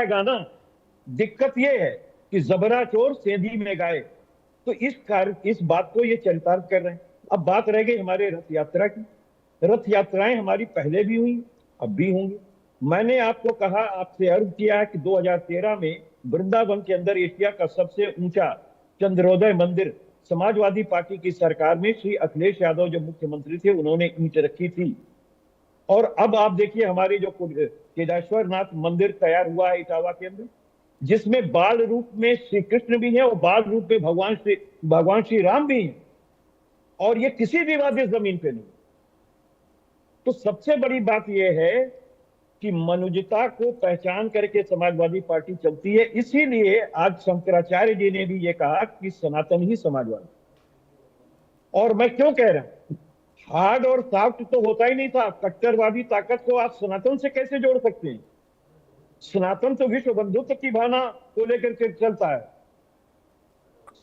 पाएगा ना। दिक्कत ये है कि जबरा चोर सेंधी में गाए, तो इस बात को ये चरितार्थ कर रहे हैं। अब बात रह गई हमारे रथ यात्रा की। रथ यात्राएं हमारी पहले भी हुई, अब भी होंगी। मैंने आपको कहा, आपसे अर्ज किया है कि 2013 में वृंदावन के अंदर एशिया का सबसे ऊंचा चंद्रोदय मंदिर समाजवादी पार्टी की सरकार में श्री अखिलेश यादव जो मुख्यमंत्री थे उन्होंने ईंट रखी थी। और अब आप देखिए हमारे जो केदारेश्वर नाथ मंदिर तैयार हुआ है इटावा के अंदर, जिसमें बाल रूप में श्री कृष्ण भी है और बाल रूप में भगवान श्री राम भी हैं, और ये किसी भी वादी जमीन पे नहीं। तो सबसे बड़ी बात यह है कि मनुष्यता को पहचान करके समाजवादी पार्टी चलती है। इसीलिए आज शंकराचार्य जी ने भी ये कहा कि सनातन ही समाजवाद। और मैं क्यों कह रहा हूं, हार्ड और सॉफ्ट तो होता ही नहीं था। कट्टरवादी ताकत को आप सनातन से कैसे जोड़ सकते हैं? सनातन तो विश्व बंधुत्व की भावना को लेकर के चलता है,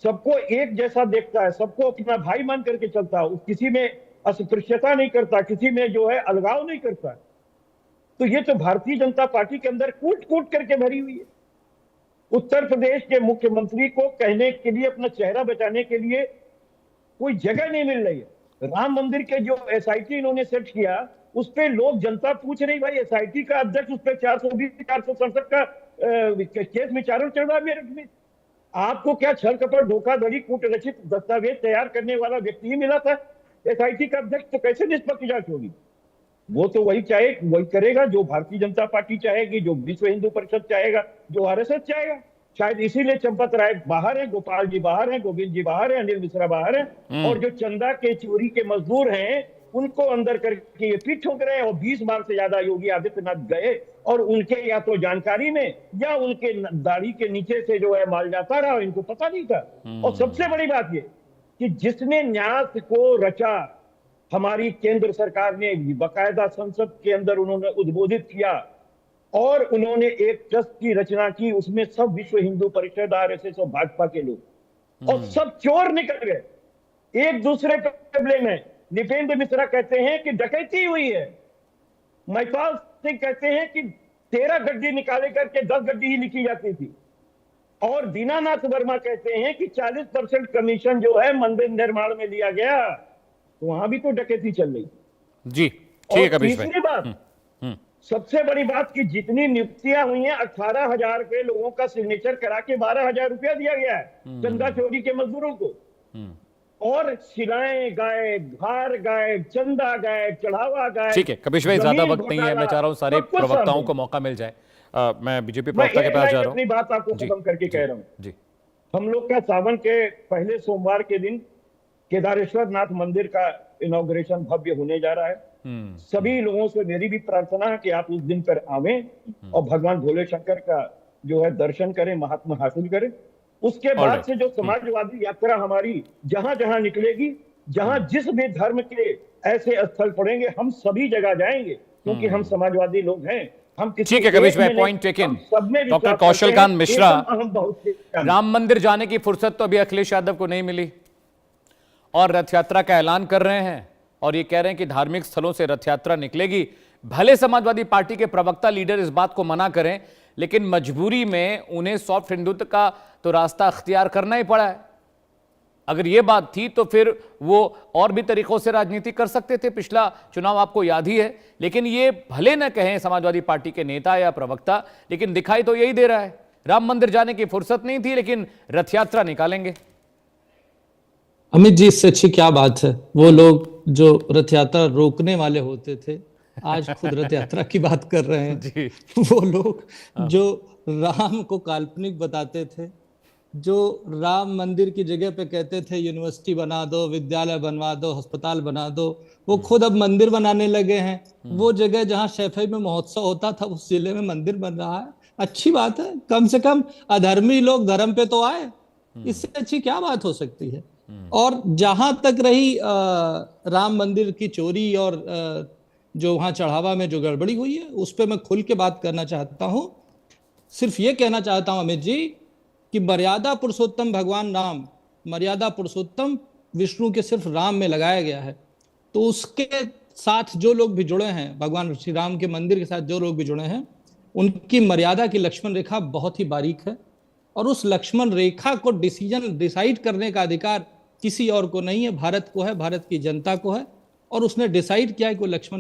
सबको एक जैसा देखता है, सबको अपना भाई मान करके चलता है, किसी में अस्पृश्यता नहीं करता, किसी में जो है अलगाव नहीं करता। तो ये तो भारतीय जनता पार्टी के अंदर कूट कूट करके भरी हुई है। उत्तर प्रदेश के मुख्यमंत्री को कहने के लिए, अपना चेहरा बचाने के लिए कोई जगह नहीं मिल रही है। राम मंदिर के जो एसआईटी इन्होंने सेट किया, उस पर लोग, जनता पूछ रही, भाई एसआईटी का अध्यक्ष, उस पर 420 467 का केस विचारण चल रहा है मेरठ में। आपको क्या छल कपट धोखाधड़ी कूट रचित दस्तावेज तैयार करने वाला व्यक्ति ही मिला था एसआईटी का अध्यक्ष? तो कैसे निष्पक्ष जांच होगी? वो तो वही करेगा जो भारतीय जनता पार्टी चाहेगी, जो विश्व हिंदू परिषद चाहेगा, जो आरएसएस चाहेगा। शायद इसीलिए चंपत राय बाहर है, गोपाल जी बाहर है, गोविंद जी बाहर है, अनिल मिश्रा बाहर है, और जो चंदा के चोरी के मजदूर हैं उनको अंदर करके ये पीठ ठोक रहे हैं। और 20 बार से ज्यादा योगी आदित्यनाथ गए और उनके या तो जानकारी में या उनके दाढ़ी के नीचे से जो है माल जाता रहा, इनको पता नहीं था। और सबसे बड़ी बात ये कि जिसने न्यास को रचा, हमारी केंद्र सरकार ने बाकायदा संसद के अंदर उन्होंने उद्बोधित किया और उन्होंने एक ट्रस्ट की रचना की, उसमें सब विश्व हिंदू परिषद, आरएसएस और भाजपा के लोग, और सब चोर निकल गए। एक दूसरे पे ब्लेम है। निपेंद्र मिश्रा कहते हैं कि डकैती हुई है, महिपाल सिंह कहते हैं कि 13 गड्डी निकाले करके 10 गड्डी ही लिखी जाती थी, और दीनानाथ वर्मा कहते हैं कि 40% कमीशन जो है मंदिर निर्माण में लिया गया। तो वहां भी तो डकैती चल रही जी। ठीक है कबीर भाई। तीसरी बात, सबसे बड़ी बात कि जितनी नियुक्तियां हुई हैं, 18,000 के लोगों का सिग्नेचर करा के 12,000 रुपया दिया गया है चंदा चोरी के मजदूरों को। और शिलाएं गायब, भार गायब, चंदा गायब, चढ़ावा गायब। ठीक है कबीर भाई, ज्यादा वक्त नहीं है, मैं चाह रहा हूं सारे प्रवक्ताओं को मौका मिल जाए। मैं बीजेपी प्रवक्ता के पास जा रहा हूं। अपनी बात आपको खत्म करके कह रहा हूं जी। हम लोग का सावन के पहले सोमवार के दिन केदारेश्वर नाथ मंदिर का इनॉग्रेशन भव्य होने जा रहा है। सभी लोगों से मेरी भी प्रार्थना है कि आप उस दिन पर आवें और भगवान भोले शंकर का जो है दर्शन करें, महात्मा हासिल करें। उसके बाद से जो समाजवादी यात्रा हमारी जहां जहां निकलेगी, जहां जिस भी धर्म के ऐसे स्थल पड़ेंगे, हम सभी जगह जाएंगे, क्योंकि हम समाजवादी लोग हैं। हम ठीक है कबीर भाई, पॉइंट टेकन। डॉक्टर कौशल कांत मिश्रा, राम मंदिर जाने की फुर्सत तो अभी अखिलेश यादव को नहीं मिली और रथ यात्रा का ऐलान कर रहे हैं और ये कह रहे हैं कि धार्मिक स्थलों से रथ यात्रा निकलेगी। भले समाजवादी पार्टी के प्रवक्ता लीडर इस बात को मना करें, लेकिन मजबूरी में उन्हें सॉफ्ट हिंदुत्व का तो रास्ता अख्तियार करना ही पड़ा है। अगर ये बात थी तो फिर वो और भी तरीकों से राजनीति कर सकते थे। पिछला चुनाव आपको याद ही है। लेकिन ये भले न कहें समाजवादी पार्टी के नेता या प्रवक्ता, लेकिन दिखाई तो यही दे रहा है। राम मंदिर जाने की फुर्सत नहीं थी, लेकिन रथ यात्रा निकालेंगे। अमित जी, इससे अच्छी क्या बात है। वो लोग जो रथ यात्रा रोकने वाले होते थे आज खुद रथ यात्रा की बात कर रहे हैं जी। वो लोग जो राम को काल्पनिक बताते थे, जो राम मंदिर की जगह पे कहते थे यूनिवर्सिटी बना दो, विद्यालय बनवा दो, अस्पताल बना दो, वो खुद अब मंदिर बनाने लगे हैं। वो जगह जहाँ सैफई में महोत्सव होता था, उस जिले में मंदिर बन रहा है। अच्छी बात है, कम से कम अधर्मी लोग धर्म पे तो आए। इससे अच्छी क्या बात हो सकती है। और जहां तक रही राम मंदिर की चोरी और जो वहां चढ़ावा में जो गड़बड़ी हुई है, उस पर मैं खुल के बात करना चाहता हूं। सिर्फ ये कहना चाहता हूं अमित जी कि मर्यादा पुरुषोत्तम भगवान राम, मर्यादा पुरुषोत्तम विष्णु के सिर्फ राम में लगाया गया है। तो उसके साथ जो लोग भी जुड़े हैं, भगवान श्री राम के मंदिर के साथ जो लोग भी जुड़े हैं, उनकी मर्यादा की लक्ष्मण रेखा बहुत ही बारीक है, और उस लक्ष्मण रेखा को डिसाइड करने का अधिकार किसी और को नहीं है, भारत को है, भारत की जनता को है। और उसने डिसाइड किया है कि वो लक्ष्मण